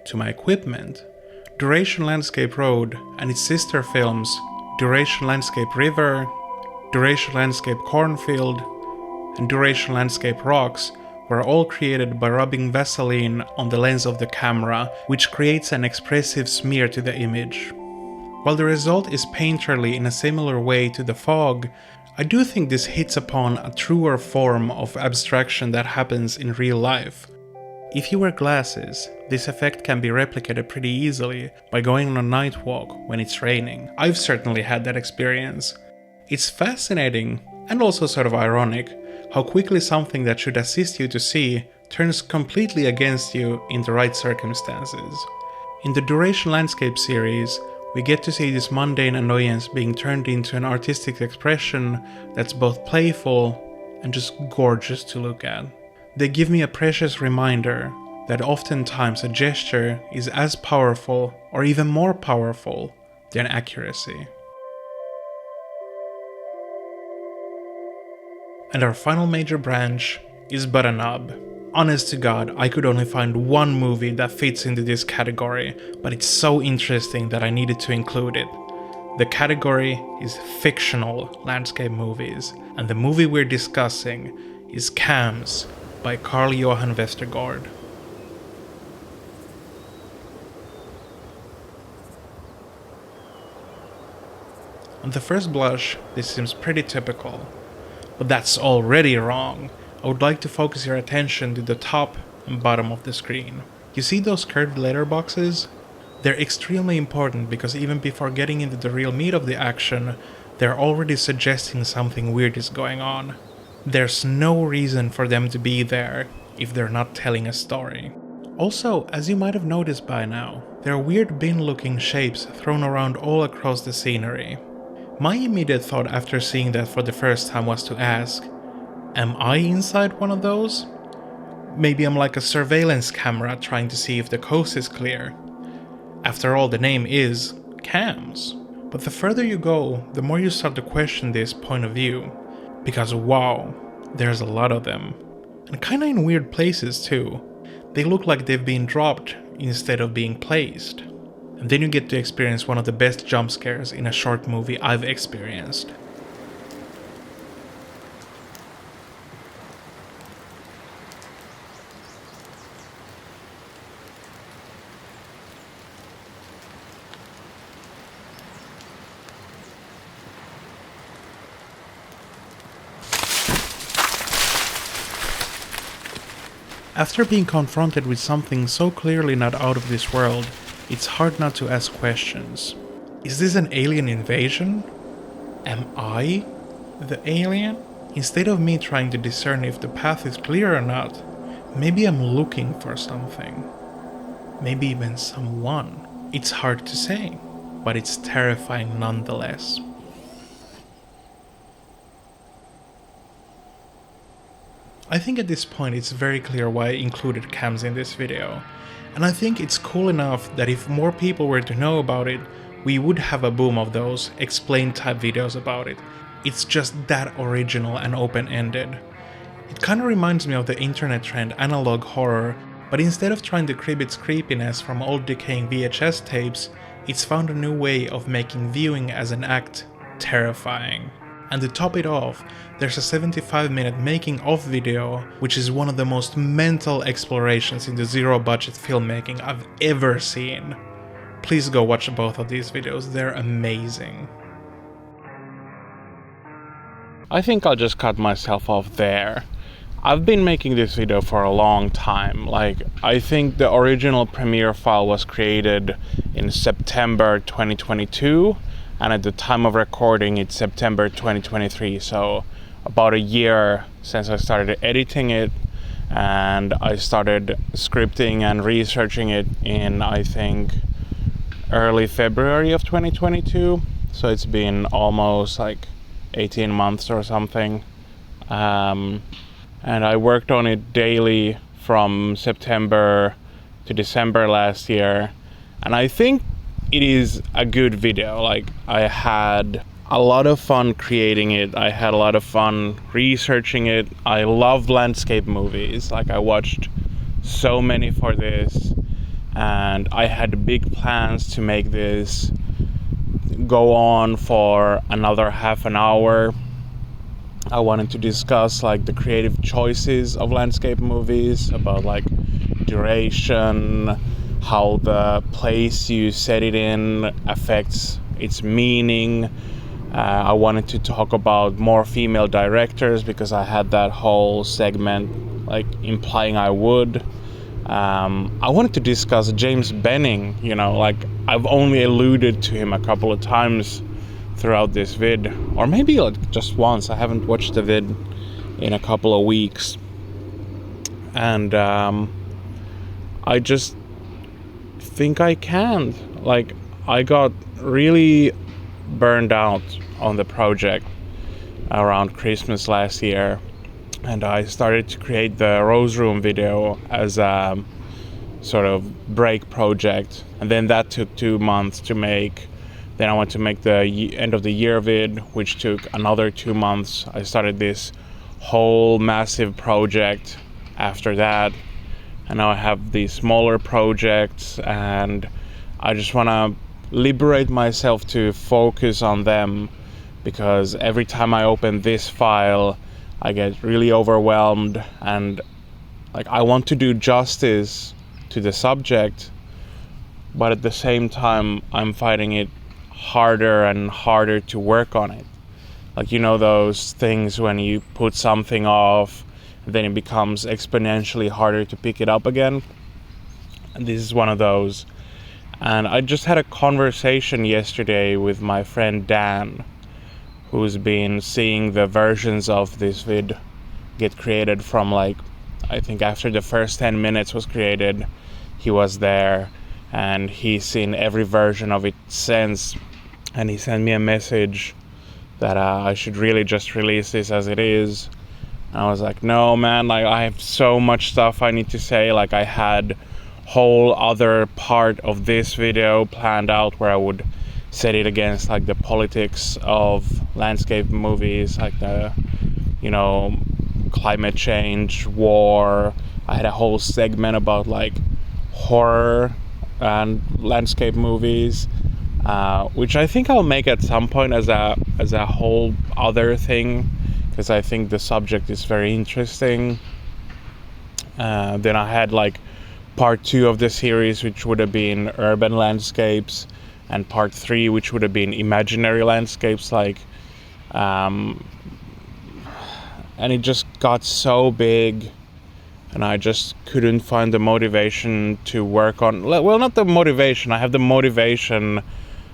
to my equipment? Duration Landscape Road and its sister films, Duration Landscape River, Duration Landscape Cornfield, and Duration Landscape Rocks were all created by rubbing Vaseline on the lens of the camera, which creates an expressive smear to the image. While the result is painterly in a similar way to The Fog, I do think this hits upon a truer form of abstraction that happens in real life. If you wear glasses, this effect can be replicated pretty easily by going on a night walk when it's raining. I've certainly had that experience. It's fascinating, and also sort of ironic, how quickly something that should assist you to see turns completely against you in the right circumstances. In the Duration Landscape series, we get to see this mundane annoyance being turned into an artistic expression that's both playful and just gorgeous to look at. They give me a precious reminder that oftentimes a gesture is as powerful or even more powerful than accuracy. And our final major branch is but a nub. Honest to God, I could only find one movie that fits into this category, but it's so interesting that I needed to include it. The category is fictional landscape movies, and the movie we're discussing is Cams by Carl-Johan Westergaard. On the first blush, this seems pretty typical, but that's already wrong. I would like to focus your attention to the top and bottom of the screen. You see those curved letterboxes? They're extremely important because even before getting into the real meat of the action, they're already suggesting something weird is going on. There's no reason for them to be there if they're not telling a story. Also, as you might have noticed by now, there are weird bin-looking shapes thrown around all across the scenery. My immediate thought after seeing that for the first time was to ask, am I inside one of those? Maybe I'm like a surveillance camera trying to see if the coast is clear. After all, the name is Cams. But the further you go, the more you start to question this point of view. Because wow, there's a lot of them. And kinda in weird places too. They look like they've been dropped instead of being placed. And then you get to experience one of the best jump scares in a short movie I've experienced. After being confronted with something so clearly not out of this world, it's hard not to ask questions. Is this an alien invasion? Am I the alien? Instead of me trying to discern if the path is clear or not, maybe I'm looking for something. Maybe even someone. It's hard to say, but it's terrifying nonetheless. I think at this point it's very clear why I included cams in this video, and I think it's cool enough that if more people were to know about it, we would have a boom of those explain type videos about it. It's just that original and open-ended. It kinda reminds me of the internet trend analog horror, but instead of trying to crib its creepiness from old decaying VHS tapes, it's found a new way of making viewing as an act terrifying. And to top it off, there's a 75-minute making of video, which is one of the most mental explorations into zero-budget filmmaking I've ever seen. Please go watch both of these videos, they're amazing. I think I'll just cut myself off there. I've been making this video for a long time. I think the original premiere file was created in September 2022. And at the time of recording, it's September 2023, so about a year since I started editing it, and I started scripting and researching it in, I think, early February of 2022, so it's been almost 18 months or something, and I worked on it daily from September to December last year, and I think it is a good video. I had a lot of fun creating it. I had a lot of fun researching it. I love landscape movies. I watched so many for this, and I had big plans to make this go on for another half an hour. I wanted to discuss the creative choices of landscape movies, about duration, how the place you set it in affects its meaning. I wanted to talk about more female directors because I had that whole segment implying I would. I wanted to discuss James Benning, I've only alluded to him a couple of times throughout this vid, or maybe just once. I haven't watched the vid in a couple of weeks, and I just think I can't. I got really burned out on the project around Christmas last year, and I started to create the Rose Room video as a sort of break project, and then that took 2 months to make. Then I went to make the end of the year vid, which took another 2 months. I started this whole massive project after that, and now I have these smaller projects, and I just want to liberate myself to focus on them, because every time I open this file I get really overwhelmed, and I want to do justice to the subject, but at the same time I'm finding it harder and harder to work on it. Those things when you put something off, then it becomes exponentially harder to pick it up again. And this is one of those. And I just had a conversation yesterday with my friend Dan, who's been seeing the versions of this vid get created from, like, I think after the first 10 minutes was created, he was there and he's seen every version of it since, and he sent me a message that I should really just release this as it is. And I was like, no man, like I have so much stuff I need to say. Like I had whole other part of this video planned out where I would set it against like the politics of landscape movies, like the, you know, climate change, war. I had a whole segment about like horror and landscape movies, which I think I'll make at some point as a whole other thing, because I think the subject is very interesting. Then I had like part 2 of the series, which would have been urban landscapes, and part 3, which would have been imaginary landscapes, like and it just got so big and I just couldn't find the motivation to work on, well, not the motivation, I have the motivation,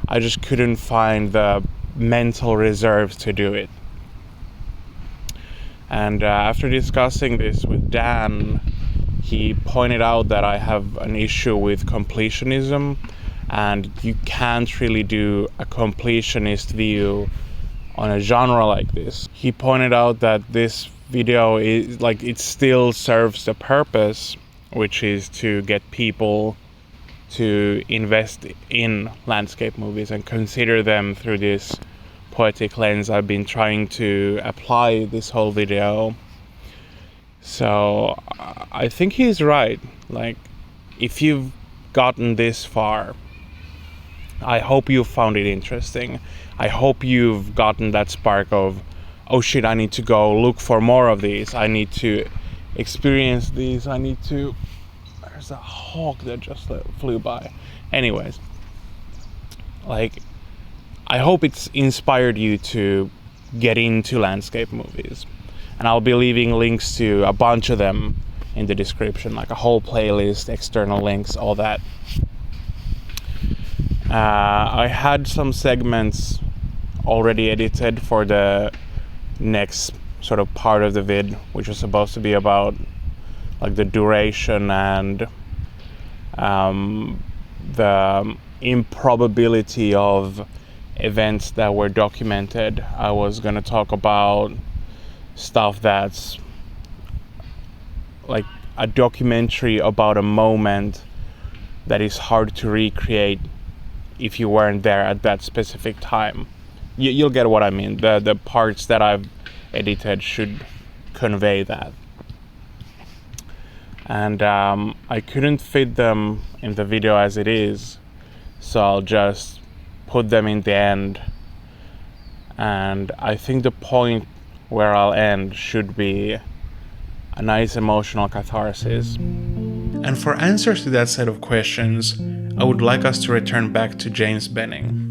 I just couldn't find the mental reserves to do it. And after discussing this with Dan, he pointed out that I have an issue with completionism, and you can't really do a completionist view on a genre like this. He pointed out that this video is like, it still serves the purpose, which is to get people to invest in landscape movies and consider them through this poetic lens I've been trying to apply this whole video. So I think he's right. Like, if you've gotten this far, I hope you found it interesting. I hope you've gotten that spark of, oh shit, I need to go look for more of these. I need to experience these. I need to... There's a hawk that just flew by. Anyways, like, I hope it's inspired you to get into landscape movies. And I'll be leaving links to a bunch of them in the description, like a whole playlist, external links, all that. I had some segments already edited for the next sort of part of the vid, which was supposed to be about like the duration and the improbability of events that were documented. I was gonna talk about stuff that's like a documentary about a moment that is hard to recreate if you weren't there at that specific time. You'll get what I mean. The parts that I've edited should convey that. And I couldn't fit them in the video as it is, so I'll just put them in the end. And I think the point where I'll end should be a nice emotional catharsis. And for answers to that set of questions, I would like us to return back to James Benning.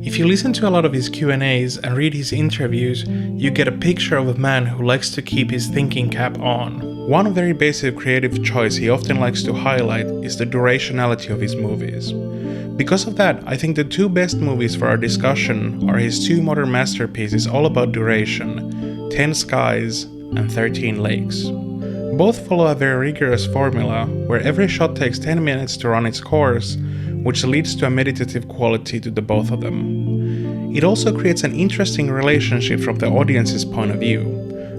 If you listen to a lot of his Q&As and read his interviews, you get a picture of a man who likes to keep his thinking cap on. One very basic creative choice he often likes to highlight is the durationality of his movies. Because of that, I think the 2 best movies for our discussion are his 2 modern masterpieces all about duration, 10 Skies and 13 Lakes. Both follow a very rigorous formula where every shot takes 10 minutes to run its course, which leads to a meditative quality to the both of them. It also creates an interesting relationship from the audience's point of view.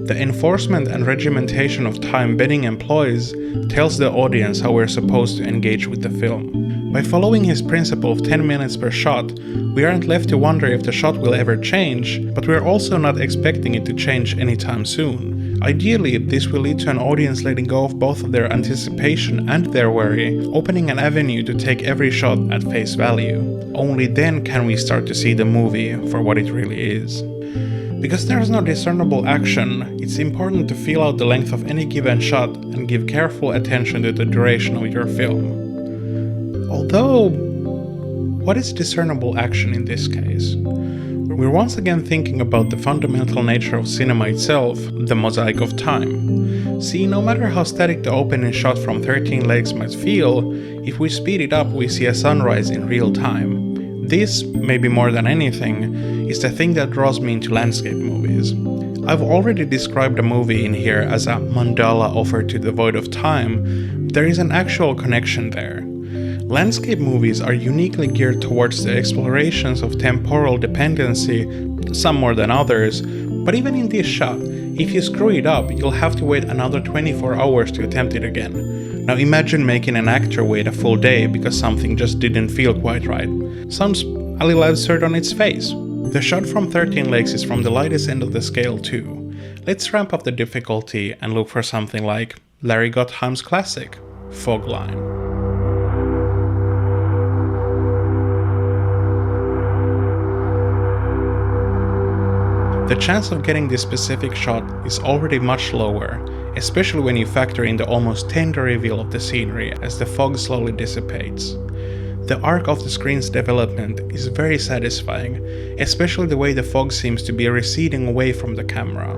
The enforcement and regimentation of time Benning employs tells the audience how we're supposed to engage with the film. By following his principle of 10 minutes per shot, we aren't left to wonder if the shot will ever change, but we're also not expecting it to change anytime soon. Ideally, this will lead to an audience letting go of both of their anticipation and their worry, opening an avenue to take every shot at face value. Only then can we start to see the movie for what it really is. Because there's no discernible action, it's important to feel out the length of any given shot and give careful attention to the duration of your film. Although, what is discernible action in this case? We're We're once again thinking about the fundamental nature of cinema itself, the mosaic of time. See, no matter how static the opening shot from 13 Lakes might feel, if we speed it up we see a sunrise in real time. This, maybe more than anything, is the thing that draws me into landscape movies. I've already described a movie in here as a mandala offered to the void of time. There is an actual connection there. Landscape movies are uniquely geared towards the explorations of temporal dependency, some more than others, but even in this shot, if you screw it up, you'll have to wait another 24 hours to attempt it again. Now imagine making an actor wait a full day because something just didn't feel quite right. Sounds a little absurd on its face. The shot from 13 Lakes is from the lightest end of the scale too. Let's ramp up the difficulty and look for something like Larry Gottheim's classic, Fog Line. The chance of getting this specific shot is already much lower, especially when you factor in the almost tender reveal of the scenery as the fog slowly dissipates. The arc of the screen's development is very satisfying, especially the way the fog seems to be receding away from the camera.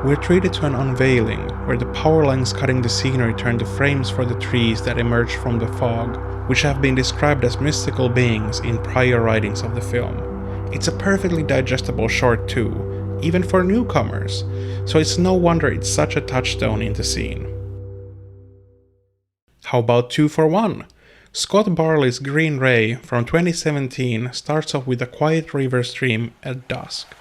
We're treated to an unveiling, where the power lines cutting the scenery turn to frames for the trees that emerge from the fog, which have been described as mystical beings in prior writings of the film. It's a perfectly digestible short too, even for newcomers, so it's no wonder it's such a touchstone in the scene. How about 2 for 1? Scott Barley's Green Ray from 2017 starts off with a quiet river stream at dusk.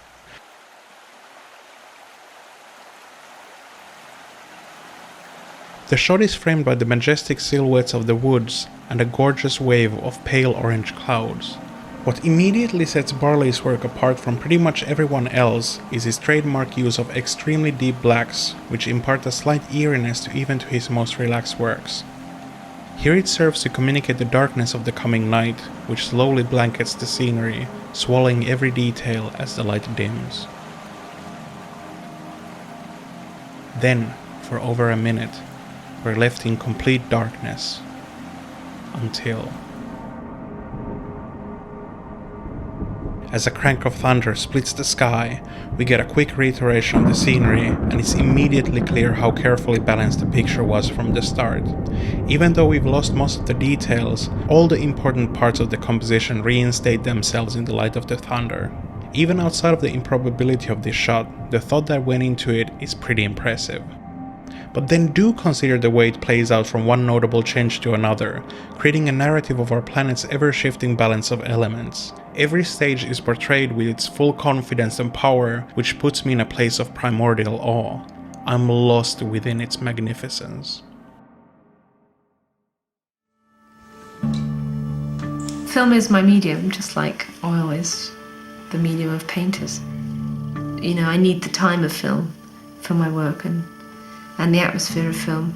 The shot is framed by the majestic silhouettes of the woods and a gorgeous wave of pale orange clouds. What immediately sets Barley's work apart from pretty much everyone else is his trademark use of extremely deep blacks, which impart a slight eeriness even to his most relaxed works. Here it serves to communicate the darkness of the coming night, which slowly blankets the scenery, swallowing every detail as the light dims. Then, for over a minute, we're left in complete darkness. Until... As a crank of thunder splits the sky, we get a quick reiteration of the scenery, and it's immediately clear how carefully balanced the picture was from the start. Even though we've lost most of the details, all the important parts of the composition reinstate themselves in the light of the thunder. Even outside of the improbability of this shot, the thought that went into it is pretty impressive. But then do consider the way it plays out from one notable change to another, creating a narrative of our planet's ever-shifting balance of elements. Every stage is portrayed with its full confidence and power, which puts me in a place of primordial awe. I'm lost within its magnificence. Film is my medium, just like oil is the medium of painters. You know, I need the time of film for my work and the atmosphere of film.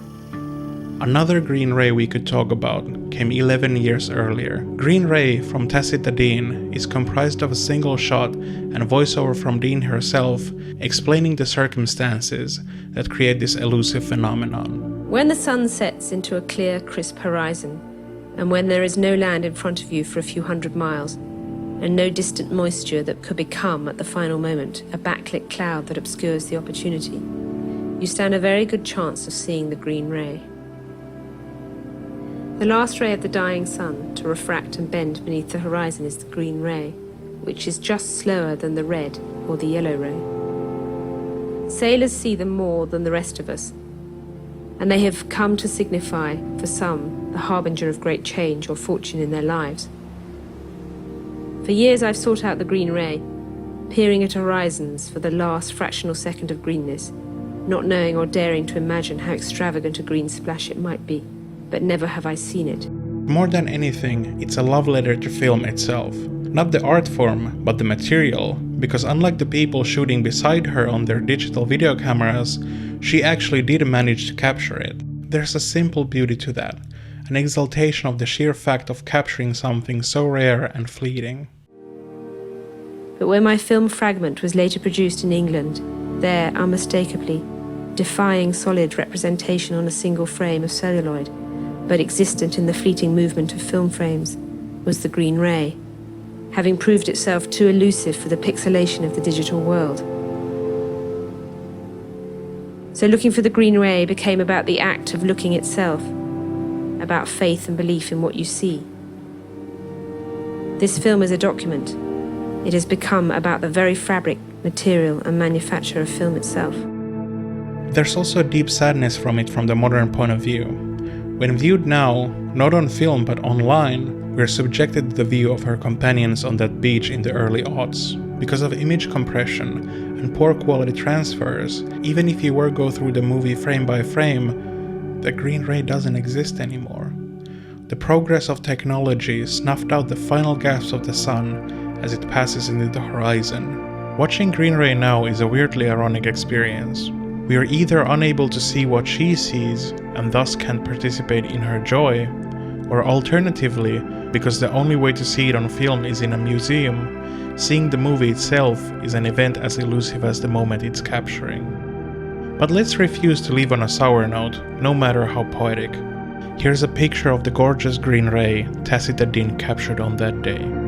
Another Green Ray we could talk about came 11 years earlier. Green Ray from Tacita Dean is comprised of a single shot and a voiceover from Dean herself explaining the circumstances that create this elusive phenomenon. When the sun sets into a clear, crisp horizon, and when there is no land in front of you for a few hundred miles, and no distant moisture that could become, at the final moment, a backlit cloud that obscures the opportunity, you stand a very good chance of seeing the Green Ray. The last ray of the dying sun to refract and bend beneath the horizon is the Green Ray, which is just slower than the red or the yellow ray. Sailors see them more than the rest of us, and they have come to signify, for some, the harbinger of great change or fortune in their lives. For years I've sought out the Green Ray, peering at horizons for the last fractional second of greenness, not knowing or daring to imagine how extravagant a green splash it might be, but never have I seen it. More than anything, it's a love letter to film itself. Not the art form, but the material, because unlike the people shooting beside her on their digital video cameras, she actually did manage to capture it. There's a simple beauty to that, an exaltation of the sheer fact of capturing something so rare and fleeting. But when my film Fragment was later produced in England, there, unmistakably, defying solid representation on a single frame of celluloid, but existent in the fleeting movement of film frames, was the Green Ray, having proved itself too elusive for the pixelation of the digital world. So looking for the green ray became about the act of looking itself, about faith and belief in what you see. This film is a document. It has become about the very fabric, material and manufacture of film itself. There's also a deep sadness from it from the modern point of view. When viewed now, not on film but online, we're subjected to the view of her companions on that beach in the early aughts. Because of image compression and poor quality transfers, even if you were to go through the movie frame by frame, the green ray doesn't exist anymore. The progress of technology snuffed out the final gasps of the sun as it passes into the horizon. Watching green ray now is a weirdly ironic experience. We are either unable to see what she sees and thus can't participate in her joy, or alternatively, because the only way to see it on film is in a museum, seeing the movie itself is an event as elusive as the moment it's capturing. But let's refuse to leave on a sour note, no matter how poetic. Here's a picture of the gorgeous green ray Tacita Din captured on that day.